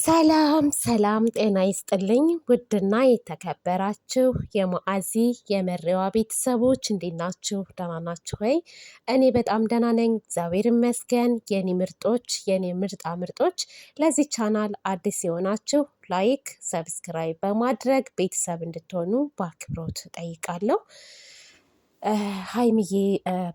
ሰላም ሰላም ጤና ይስጥልኝ ውድና የተከበራችሁ የማዓዚ የመሪዋ ቤተሰቦች እንዴት ናችሁ? ደህና ናችሁ ወይ? እኔ በጣም ደህና ነኝ፣ እግዚአብሔር ይመስገን። የኔ ምርጦች፣ የኔ ምርጣ ምርጦች፣ ለዚህ ቻናል አዲስ የሆናችሁ ላይክ፣ ሰብስክራይብ በማድረግ ቤተሰብ እንድትሆኑ በአክብሮት ጠይቃለሁ። ሀይሚዬ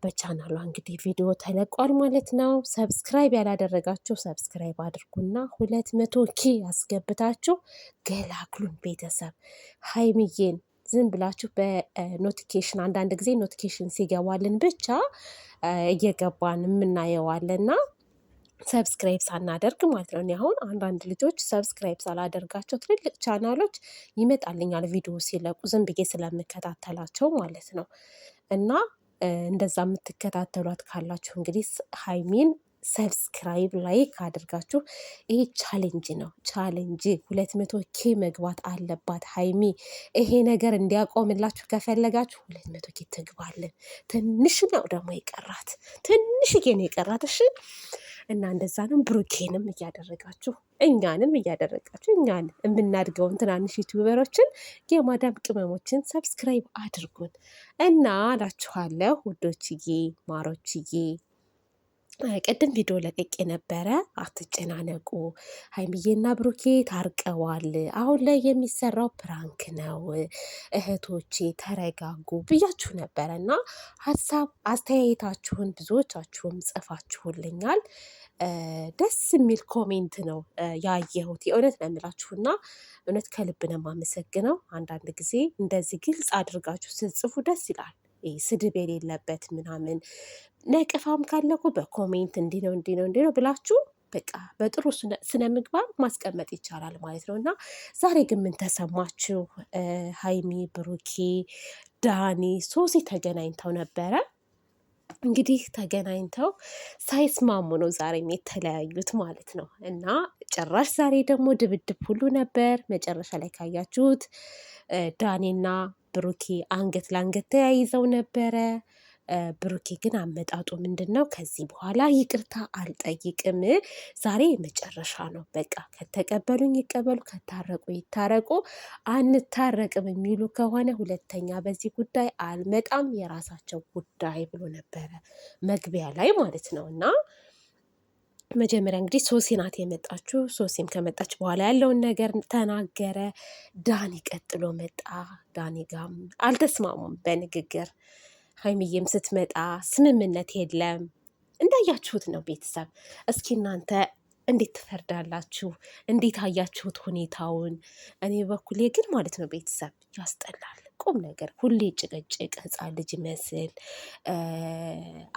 በቻናሏ እንግዲህ ቪዲዮ ተለቋል ማለት ነው። ሰብስክራይብ ያላደረጋችሁ ሰብስክራይብ አድርጉና 200 ኬ ያስገብታችሁ ገላግሉን ቤተሰብ። ሀይሚዬን ዝም ብላችሁ በኖቲኬሽን አንዳንድ ጊዜ ኖቲኬሽን ሲገባልን ብቻ እየገባን የምናየዋለና ሰብስክራይብ ሳናደርግ ማለት ነው። እኔ አሁን አንዳንድ ልጆች ሰብስክራይብ ሳላደርጋቸው ትልልቅ ቻናሎች ይመጣልኛል ቪዲዮ ሲለቁ ዝም ብዬ ስለምከታተላቸው ማለት ነው። እና እንደዛ የምትከታተሏት ካላችሁ እንግዲህ ሀይሚን ሰብስክራይብ ላይክ አድርጋችሁ፣ ይሄ ቻሌንጅ ነው። ቻሌንጅ 200 ኬ መግባት አለባት ሀይሚ። ይሄ ነገር እንዲያቆምላችሁ ከፈለጋችሁ 200 ኬ ትግባለን። ትንሽ ነው ደግሞ የቀራት፣ ትንሽዬ ነው የቀራት። እሺ እና እንደዛ ነው። ብሩኬንም እያደረጋችሁ እኛንም እያደረጋችሁ እኛን የምናድገውን ትናንሽ ዩቲዩበሮችን የማዳም ቅመሞችን ሰብስክራይብ አድርጉን እና እላችኋለሁ ውዶችዬ፣ ማሮችዬ። ቅድም ቪዲዮ ለቅቄ ነበረ። አትጨናነቁ፣ ሀይሚዬና ብሩኬ ታርቀዋል። አሁን ላይ የሚሰራው ፕራንክ ነው፣ እህቶቼ ተረጋጉ ብያችሁ ነበረ እና ሀሳብ አስተያየታችሁን ብዙዎቻችሁም ጽፋችሁልኛል። ደስ የሚል ኮሜንት ነው ያየሁት። የእውነት ነው የምላችሁና እውነት ከልብ ነው የማመሰግነው። አንዳንድ ጊዜ እንደዚህ ግልጽ አድርጋችሁ ስትጽፉ ደስ ይላል። ስድብ የሌለበት ምናምን ነቅፋም ካለ እኮ በኮሜንት እንዲህ ነው እንዲህ ነው እንዲህ ነው ብላችሁ በቃ በጥሩ ስነ ምግባር ማስቀመጥ ይቻላል ማለት ነው። እና ዛሬ ግን ምን ተሰማችሁ? ሀይሚ፣ ብሩኬ፣ ዳኒ፣ ሶሲ ተገናኝተው ነበረ። እንግዲህ ተገናኝተው ሳይስማሙ ነው ዛሬም የተለያዩት ማለት ነው። እና ጭራሽ ዛሬ ደግሞ ድብድብ ሁሉ ነበር። መጨረሻ ላይ ካያችሁት ዳኒና ብሩኬ አንገት ለአንገት ተያይዘው ነበረ። ብሩኬ ግን አመጣጡ ምንድን ነው? ከዚህ በኋላ ይቅርታ አልጠይቅም፣ ዛሬ መጨረሻ ነው፣ በቃ ከተቀበሉኝ ይቀበሉ፣ ከታረቁ ይታረቁ፣ አንታረቅም የሚሉ ከሆነ ሁለተኛ በዚህ ጉዳይ አልመጣም፣ የራሳቸው ጉዳይ ብሎ ነበረ መግቢያ ላይ ማለት ነው። እና መጀመሪያ እንግዲህ ሶሲ ናት የመጣችው። ሶሲም ከመጣች በኋላ ያለውን ነገር ተናገረ። ዳኒ ቀጥሎ መጣ። ዳኒ ጋም አልተስማሙም በንግግር። ሀይሚዬም ስትመጣ ስምምነት የለም። እንዳያችሁት ነው ቤተሰብ። እስኪ እናንተ እንዴት ትፈርዳላችሁ? እንዴት አያችሁት ሁኔታውን? እኔ በኩሌ ግን ማለት ነው ቤተሰብ ያስጠላል። ቁም ነገር ሁሌ ጭቅጭቅ፣ ህፃን ልጅ መስል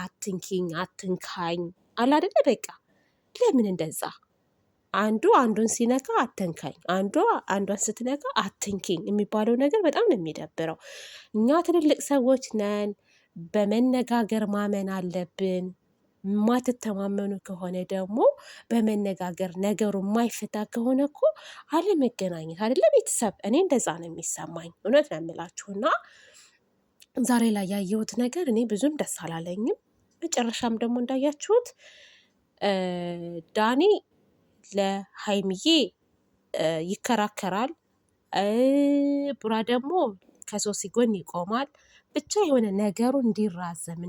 አትንኪኝ አትንካኝ አላደለ በቃ ለምን እንደዛ? አንዱ አንዱን ሲነካ አትንካኝ፣ አንዷ አንዷን ስትነካ አትንኪኝ የሚባለው ነገር በጣም ነው የሚደብረው። እኛ ትልልቅ ሰዎች ነን፣ በመነጋገር ማመን አለብን። የማትተማመኑ ከሆነ ደግሞ በመነጋገር ነገሩ የማይፈታ ከሆነ እኮ አለመገናኘት አይደለ ቤተሰብ? እኔ እንደዛ ነው የሚሰማኝ፣ እውነት ነው የምላችሁና ዛሬ ላይ ያየሁት ነገር እኔ ብዙም ደስ አላለኝም። መጨረሻም ደግሞ እንዳያችሁት ዳኒ ለሀይሚዬ ይከራከራል፣ ቡራ ደግሞ ከሶሲ ጎን ይቆማል። ብቻ የሆነ ነገሩ እንዲራዘም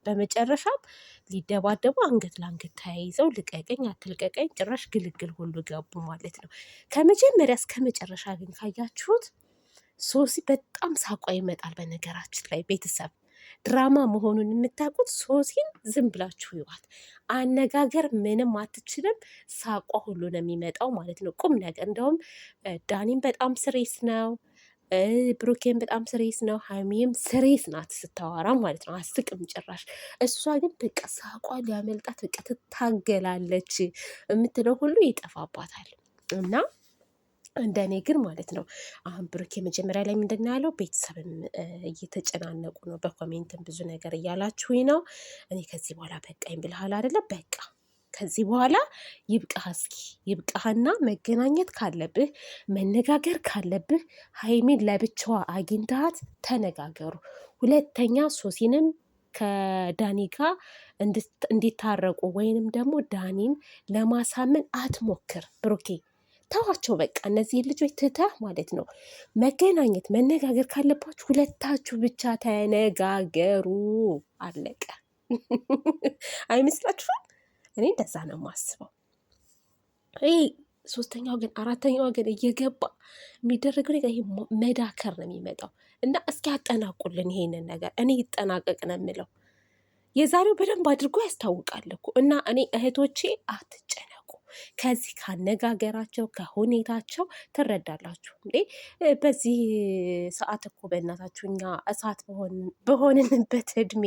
በመጨረሻም ሊደባደቡ አንገት ለአንገት ተያይዘው ልቀቀኝ አትልቀቀኝ ጭራሽ ግልግል ሁሉ ገቡ ማለት ነው። ከመጀመሪያ እስከ መጨረሻ ግን ካያችሁት ሶሲ በጣም ሳቋ ይመጣል። በነገራችን ላይ ቤተሰብ ድራማ መሆኑን የምታውቁት ሶሲን ዝም ብላችሁ ይዋት። አነጋገር ምንም አትችልም፣ ሳቋ ሁሉ ነው የሚመጣው ማለት ነው። ቁም ነገር እንደውም ዳኒም በጣም ስሬስ ነው፣ ብሩኬን በጣም ስሬስ ነው፣ ሀይሚም ስሬስ ናት ስታወራ ማለት ነው። አስቅም ጭራሽ። እሷ ግን በቃ ሳቋ ሊያመልጣት በቃ ትታገላለች፣ የምትለው ሁሉ ይጠፋባታል እና እንደኔ ግን ማለት ነው አሁን ብሩኬ መጀመሪያ ላይ ምንድን ነው ያለው? ቤተሰብም እየተጨናነቁ ነው፣ በኮሜንትም ብዙ ነገር እያላችሁኝ ነው። እኔ ከዚህ በኋላ በቃኝ ብልሃል አይደለ? በቃ ከዚህ በኋላ ይብቃህ፣ እስኪ ይብቃህና መገናኘት ካለብህ መነጋገር ካለብህ ሀይሚን ለብቻዋ አግኝታት ተነጋገሩ። ሁለተኛ ሶሲንም ከዳኒ ጋር እንዲታረቁ ወይንም ደግሞ ዳኒን ለማሳመን አትሞክር ብሩኬ። ተዋቸው በቃ እነዚህ ልጆች ትተህ ማለት ነው። መገናኘት መነጋገር ካለባችሁ ሁለታችሁ ብቻ ተነጋገሩ፣ አለቀ። አይመስላችሁም? እኔ እንደዛ ነው የማስበው። ይሄ ሶስተኛ ወገን አራተኛ ወገን እየገባ የሚደረገው ነገር ይሄ መዳከር ነው የሚመጣው። እና እስኪ ያጠናቁልን ይሄንን ነገር። እኔ ይጠናቀቅ ነው የምለው። የዛሬው በደንብ አድርጎ ያስታውቃል እኮ። እና እኔ እህቶቼ አትጨነቁ፣ ከዚህ ካነጋገራቸው ከሁኔታቸው ትረዳላችሁ እንዴ። በዚህ ሰዓት እኮ በእናታችሁ እኛ እሳት በሆንንበት እድሜ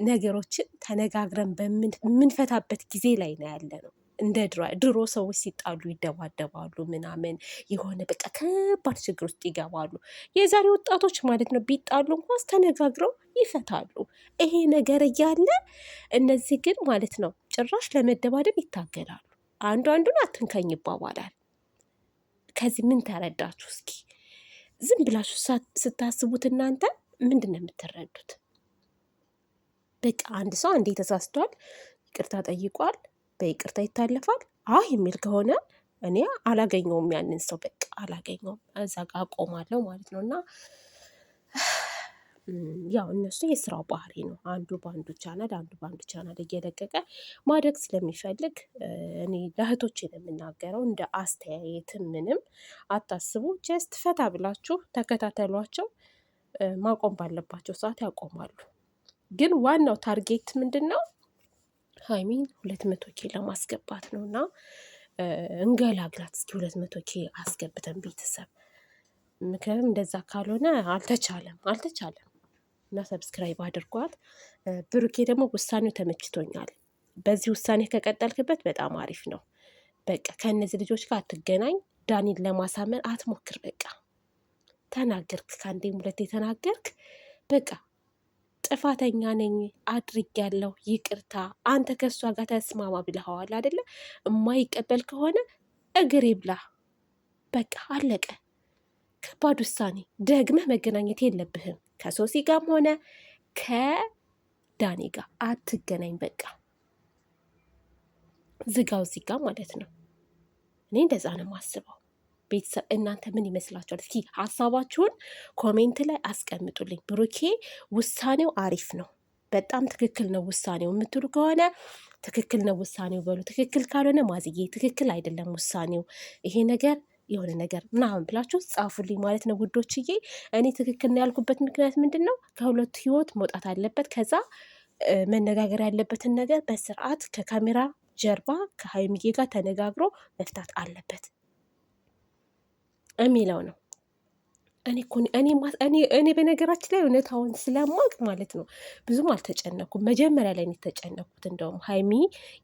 ነገሮችን ተነጋግረን በምንፈታበት ጊዜ ላይ ነው ያለ ነው። እንደ ድሮ ሰዎች ሲጣሉ ይደባደባሉ ምናምን የሆነ በቃ ከባድ ችግር ውስጥ ይገባሉ። የዛሬ ወጣቶች ማለት ነው ቢጣሉ እንኳን ተነጋግረው ይፈታሉ። ይሄ ነገር እያለ እነዚህ ግን ማለት ነው ጭራሽ ለመደባደብ ይታገላሉ። አንዱ አንዱን አትንከኝ ይባባላል። ከዚህ ምን ተረዳችሁ እስኪ? ዝም ብላችሁ ስታስቡት እናንተ ምንድን ነው የምትረዱት? በቃ አንድ ሰው አንዴ ተሳስቷል፣ ይቅርታ ጠይቋል፣ በይቅርታ ይታለፋል። አይ የሚል ከሆነ እኔ አላገኘውም፣ ያንን ሰው በቃ አላገኘውም፣ እዛ ጋር አቆማለሁ ማለት ነው። እና ያው እነሱ የስራው ባህሪ ነው። አንዱ በአንዱ ቻናል አንዱ በአንዱ ቻናል እየለቀቀ ማደግ ስለሚፈልግ እኔ ለእህቶቼ ነው የምናገረው። እንደ አስተያየትም ምንም አታስቡ። ጀስት ፈታ ብላችሁ ተከታተሏቸው። ማቆም ባለባቸው ሰዓት ያቆማሉ። ግን ዋናው ታርጌት ምንድን ነው? ሀይሚን 200K ለማስገባት ነው። እና እንገላግላት እስኪ 200K አስገብተን ቤተሰብ። ምክንያቱም እንደዛ ካልሆነ አልተቻለም። እና ሰብስክራይብ አድርጓት። ብሩኬ ደግሞ ውሳኔው ተመችቶኛል። በዚህ ውሳኔ ከቀጠልክበት በጣም አሪፍ ነው። በቃ ከእነዚህ ልጆች ጋር አትገናኝ። ዳኒን ለማሳመን አትሞክር። በቃ ተናገርክ፣ ከአንዴም ሁለቴ ተናገርክ። በቃ ጥፋተኛ ነኝ አድርጌያለሁ፣ ይቅርታ። አንተ ከእሷ ጋር ተስማማ ብለኸዋል አይደለ? የማይቀበል ከሆነ እግር ይብላ። በቃ አለቀ። ከባድ ውሳኔ። ደግመህ መገናኘት የለብህም ከሶሲ ጋርም ሆነ ከዳኒ ጋር አትገናኝ። በቃ ዝጋው እዚህ ጋር ማለት ነው። እኔ እንደዛ ነው የማስበው። ቤተሰብ እናንተ ምን ይመስላችኋል? እስኪ ሀሳባችሁን ኮሜንት ላይ አስቀምጡልኝ። ብሩኬ ውሳኔው አሪፍ ነው፣ በጣም ትክክል ነው ውሳኔው የምትሉ ከሆነ ትክክል ነው ውሳኔው በሉ። ትክክል ካልሆነ ማዝዬ ትክክል አይደለም ውሳኔው፣ ይሄ ነገር የሆነ ነገር ምናምን ብላችሁ ጻፉልኝ ማለት ነው ውዶችዬ። እኔ ትክክል ነው ያልኩበት ምክንያት ምንድን ነው? ከሁለቱ ህይወት መውጣት አለበት። ከዛ መነጋገር ያለበትን ነገር በስርዓት ከካሜራ ጀርባ ከሀይሚዬ ጋር ተነጋግሮ መፍታት አለበት የሚለው ነው። እኔ በነገራችን ላይ እውነታውን ስለማቅ ማለት ነው ብዙም አልተጨነኩም። መጀመሪያ ላይ ነው የተጨነኩት። እንደውም ሀይሚ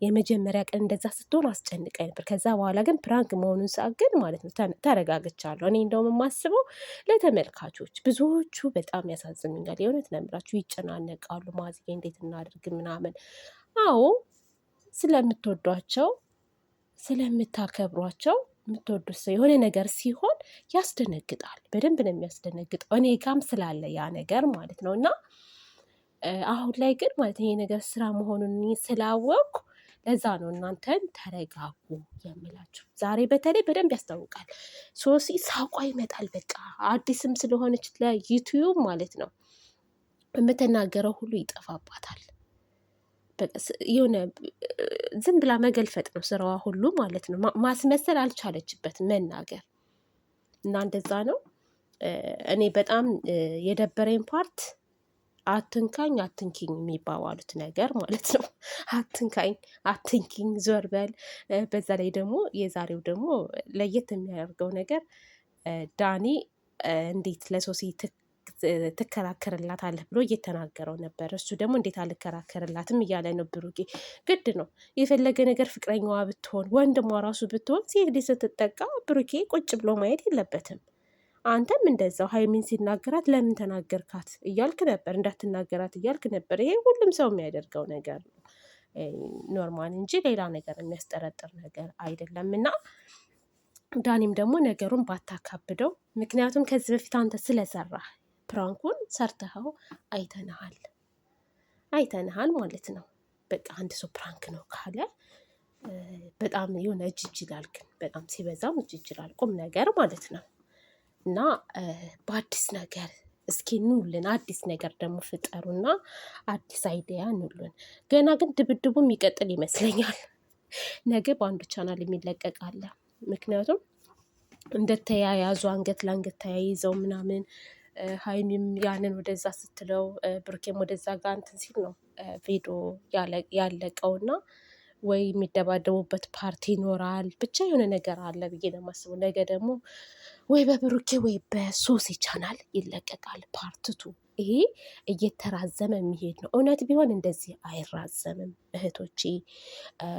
የመጀመሪያ ቀን እንደዛ ስትሆን አስጨንቀኝ ነበር። ከዛ በኋላ ግን ፕራንክ መሆኑን ሳቅ ግን ማለት ነው ተረጋግቻለሁ። እኔ እንደውም የማስበው ለተመልካቾች ብዙዎቹ በጣም ያሳዝኑኛል። የእውነት ነው የምላችሁ፣ ይጨናነቃሉ። ማዝጌ እንዴት እናድርግ ምናምን። አዎ ስለምትወዷቸው ስለምታከብሯቸው የምትወዱት ሰው የሆነ ነገር ሲሆን ያስደነግጣል። በደንብ ነው የሚያስደነግጠው። እኔ ጋም ስላለ ያ ነገር ማለት ነው። እና አሁን ላይ ግን ማለት ይሄ ነገር ስራ መሆኑን ስላወቅኩ ለዛ ነው እናንተን ተረጋጉ የምላችሁ። ዛሬ በተለይ በደንብ ያስታውቃል። ሶሲ ሳቋ ይመጣል። በቃ አዲስም ስለሆነች ለዩቲዩብ ማለት ነው የምትናገረው ሁሉ ይጠፋባታል። የሆነ ዝም ብላ መገልፈጥ ነው ስራዋ ሁሉ ማለት ነው። ማስመሰል አልቻለችበትም መናገር። እና እንደዛ ነው። እኔ በጣም የደበረኝ ፓርት አትንካኝ አትንኪኝ የሚባባሉት ነገር ማለት ነው። አትንካኝ አትንኪኝ፣ ዞር በል። በዛ ላይ ደግሞ የዛሬው ደግሞ ለየት የሚያደርገው ነገር ዳኒ እንዴት ለሶሲ ትከራከርላታለህ ብሎ እየተናገረው ነበር። እሱ ደግሞ እንዴት አልከራከርላትም እያለ ነው። ብሩኬ ግድ ነው የፈለገ ነገር ፍቅረኛዋ ብትሆን ወንድሟ ራሱ ብትሆን ሴት ልጅ ስትጠቃ ብሩኬ ቁጭ ብሎ ማየት የለበትም። አንተም እንደዛው ሀይሚን ሲናገራት ለምን ተናገርካት እያልክ ነበር፣ እንዳትናገራት እያልክ ነበር። ይሄ ሁሉም ሰው የሚያደርገው ነገር ነው ኖርማል እንጂ ሌላ ነገር የሚያስጠረጥር ነገር አይደለም። እና ዳኒም ደግሞ ነገሩን ባታካብደው፣ ምክንያቱም ከዚህ በፊት አንተ ስለሰራህ ፕራንኩን ሰርተኸው አይተንሃል ማለት ነው። በቃ አንድ ሰው ፕራንክ ነው ካለ በጣም የሆነ እጅ ይላል፣ ግን በጣም ሲበዛም እጅ ይላል። ቁም ነገር ማለት ነው። እና በአዲስ ነገር እስኪ ኑልን፣ አዲስ ነገር ደግሞ ፍጠሩና አዲስ አይዲያ ኑልን። ገና ግን ድብድቡ የሚቀጥል ይመስለኛል። ነገ በአንዱ ቻናል የሚለቀቅ አለ። ምክንያቱም እንደተያያዙ አንገት ለአንገት ተያይዘው ምናምን ሀይሚም ያንን ወደዛ ስትለው ብሩኬም ወደዛ ጋር እንትን ሲል ነው ቪዲዮ ያለቀውና ወይ የሚደባደቡበት ፓርቲ ይኖራል። ብቻ የሆነ ነገር አለ ብዬ ነው የማስበው። ነገ ደግሞ ወይ በብሩኬ ወይ በሶሲ ቻናል ይለቀቃል ፓርትቱ። ይሄ እየተራዘመ የሚሄድ ነው። እውነት ቢሆን እንደዚህ አይራዘምም። እህቶቼ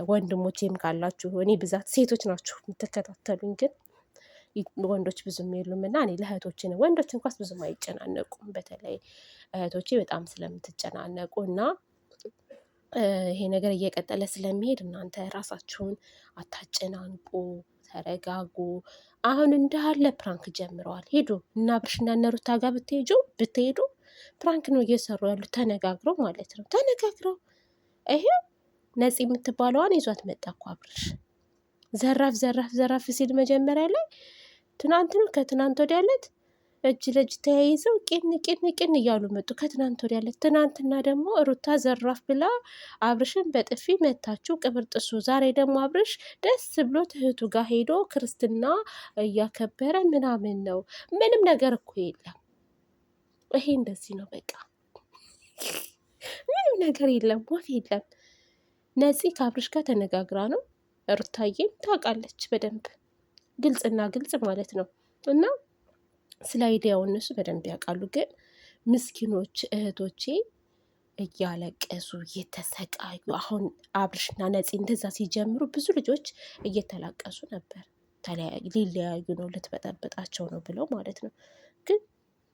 ወንድሞቼም ካላችሁ፣ እኔ ብዛት ሴቶች ናችሁ የምትከታተሉኝ፣ ግን ወንዶች ብዙም የሉም እና እኔ ለእህቶቼ ነው። ወንዶች እንኳስ ብዙም አይጨናነቁም። በተለይ እህቶቼ በጣም ስለምትጨናነቁ እና ይሄ ነገር እየቀጠለ ስለሚሄድ እናንተ ራሳችሁን አታጨናንቁ፣ ተረጋጉ። አሁን እንዳለ ፕራንክ ጀምረዋል። ሄዱ እና አብርሽና እነ ሩታ ጋር ብትሄዱ ፕራንክ ነው እየሰሩ ያሉት፣ ተነጋግረው ማለት ነው። ተነጋግረው ይሄ ነፂ የምትባለዋን ይዟት መጣ እኮ አብርሽ። ዘራፍ ዘራፍ ዘራፍ ሲል መጀመሪያ ላይ ትናንት ነው ከትናንት ወዲያ ዕለት እጅ ለእጅ ተያይዘው ቂን እያሉ መጡ። ከትናንት ወዲያ ዕለት ትናንትና ደግሞ ሩታ ዘራፍ ብላ አብርሽን በጥፊ መታችው ቅብር ጥሱ። ዛሬ ደግሞ አብርሽ ደስ ብሎት እህቱ ጋር ሄዶ ክርስትና እያከበረ ምናምን ነው። ምንም ነገር እኮ የለም። ይሄ እንደዚህ ነው በቃ። ምንም ነገር የለም፣ ወፍ የለም። ነፂ ከአብርሽ ጋር ተነጋግራ ነው። ሩታዬም ታውቃለች በደንብ ግልጽና ግልጽ ማለት ነው። እና ስለ አይዲያው እነሱ በደንብ ያውቃሉ። ግን ምስኪኖች እህቶቼ እያለቀሱ እየተሰቃዩ፣ አሁን አብርሽና ነፂ እንደዛ ሲጀምሩ ብዙ ልጆች እየተላቀሱ ነበር። ሊለያዩ ነው ልትበጠብጣቸው ነው ብለው ማለት ነው። ግን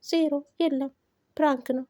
ዜሮ የለም፣ ፕራንክ ነው።